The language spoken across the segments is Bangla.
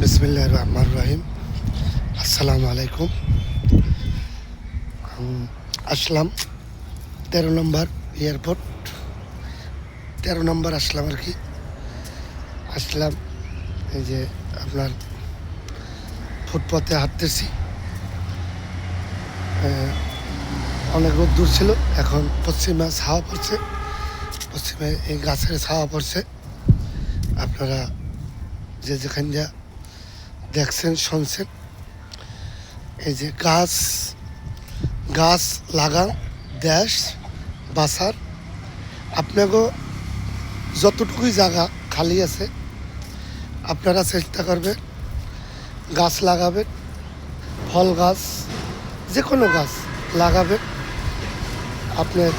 বিসমিল্লাহির রহমানির রহিম। আসসালামু আলাইকুম। আসলাম 13 নম্বর এয়ারপোর্ট, 13 নম্বর আসলাম আর কি। আসলাম এই যে আপনার ফুটপথে হাঁটতেছি। অনেক রোদ্দুর ছিল, এখন পশ্চিমে ছাওয়া পড়ছে, পশ্চিমে এই গাছের ছাওয়া পড়ছে। আপনারা যে যেখান যা দেখছেন শুনছেন, এই যে গাছ গাছ লাগান, দেশ বাঁচার। আপনাকেও যতটুকুই জায়গা খালি আছে আপনারা চেষ্টা করবেন গাছ লাগাবেন, ফল গাছ, যে কোনো গাছ লাগাবেন। আপনার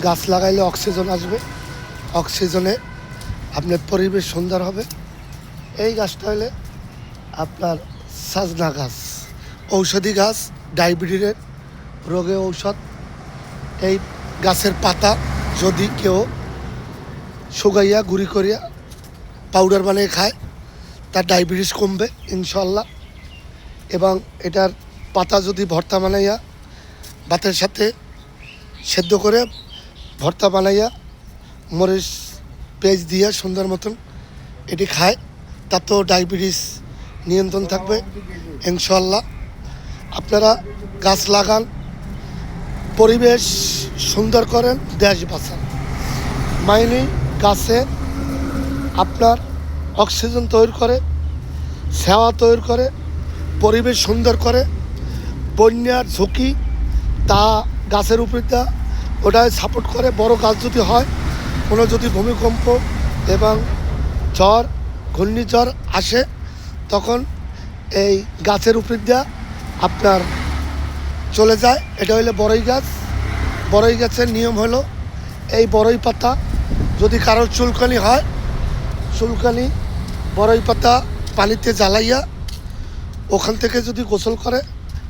গাছ লাগাইলে অক্সিজেন আসবে, অক্সিজেনে আপনার পরিবেশ সুন্দর হবে। এই গাছটা হলে আপনার সাজনা গাছ, ঔষধি গাছ, ডায়াবেটিসের রোগে ঔষধ। এই গাছের পাতা যদি কেউ শুকাইয়া গুঁড়ি করিয়া পাউডার বানিয়ে খায়, তার ডায়াবেটিস কমবে ইনশাল্লাহ। এবং এটার পাতা যদি ভর্তা বানাইয়া ভাতের সাথে সেদ্ধ করে ভর্তা বানাইয়া মরিচ পেঁয়াজ দিয়ে সুন্দর মতন এটি খায়, তাতেও ডায়াবেটিস নিয়ন্ত্রণ থাকবে ইনশাল্লাহ। আপনারা গাছ লাগান, পরিবেশ সুন্দর করেন, দেশ বাঁচান। মাইনে গাছে আপনার অক্সিজেন তৈরি করে, ছায়া তৈরি করে, পরিবেশ সুন্দর করে। বন্যার ঝুঁকি তা গাছের উপরটা ওটাই সাপোর্ট করে। বড় গাছ যদি হয়, কোনো যদি ভূমিকম্প এবং ঝড় ঘূর্ণিঝড় আসে, তখন এই গাছের উপর দিয়ে আপনার চলে যায়। এটা হলো বড়ই গাছ। বড়ই গাছের নিয়ম হলো, এই বড়ই পাতা যদি কারোর চুলকানি হয়, চুলকানি বড়ই পাতা পানিতে জ্বালাইয়া ওখান থেকে যদি গোসল করে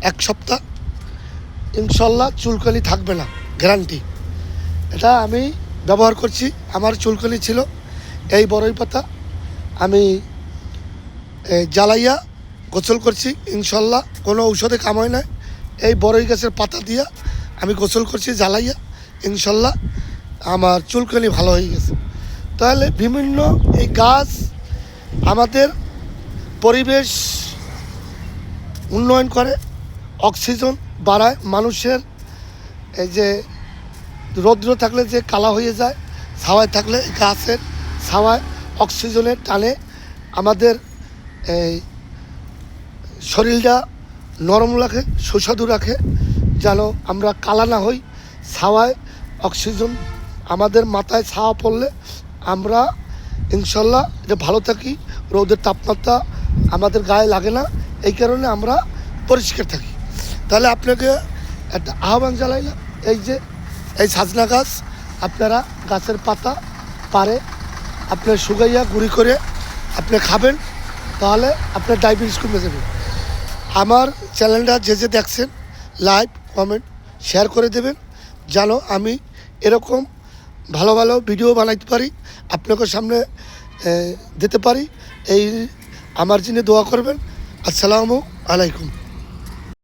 1 সপ্তাহ, ইনশাল্লাহ চুলকানি থাকবে না, গ্যারান্টি। এটা আমি ব্যবহার করছি, আমার চুলকানি ছিল। এই বড়ই পাতা আমি জ্বালাইয়া গোসল করছি, ইনশাল্লাহ কোনো ঔষধে কাম হয় না। এই বড়ই গাছের পাতা দিয়া আমি গোসল করছি জ্বালাইয়া, ইনশাল্লাহ আমার চুলকানি ভালো হয়ে গেছে। তাহলে বিভিন্ন এই গাছ আমাদের পরিবেশ উন্নয়ন করে, অক্সিজেন বাড়ায়। মানুষের এই যে রৌদ্র থাকলে যে কালা হয়ে যায়, ছাওয়ায় থাকলে গাছের ছাওয়ায় অক্সিজেনের টানে আমাদের এই শরীরটা নরম রাখে, সুস্বাদু রাখে, যেন আমরা কালা না হই। ছাওয়ায় অক্সিজেন আমাদের মাথায় ছাওয়া পড়লে আমরা ইনশাল্লাহ এটা ভালো থাকি, রোদের তাপমাত্রা আমাদের গায়ে লাগে না, এই কারণে আমরা পরিষ্কার থাকি। তাহলে আপনাকে একটা আহ্বান জানাইলাম, এই যে এই সাজনা গাছ আপনারা গাছের পাতা পারে আপনার শুকাইয়া গুঁড়ি করে আপনি খাবেন, তাহলে আপনার ডায়াবেটিস কমে যাবে। আমার চ্যানেলটা যে যে দেখছেন, লাইক কমেন্ট শেয়ার করে দেবেন, যেন আমি এরকম ভালো ভালো ভিডিও বানাইতে পারি, আপনাকে সামনে দিতে পারি। এই আমার জন্য দোয়া করবেন। আসসালামু আলাইকুম।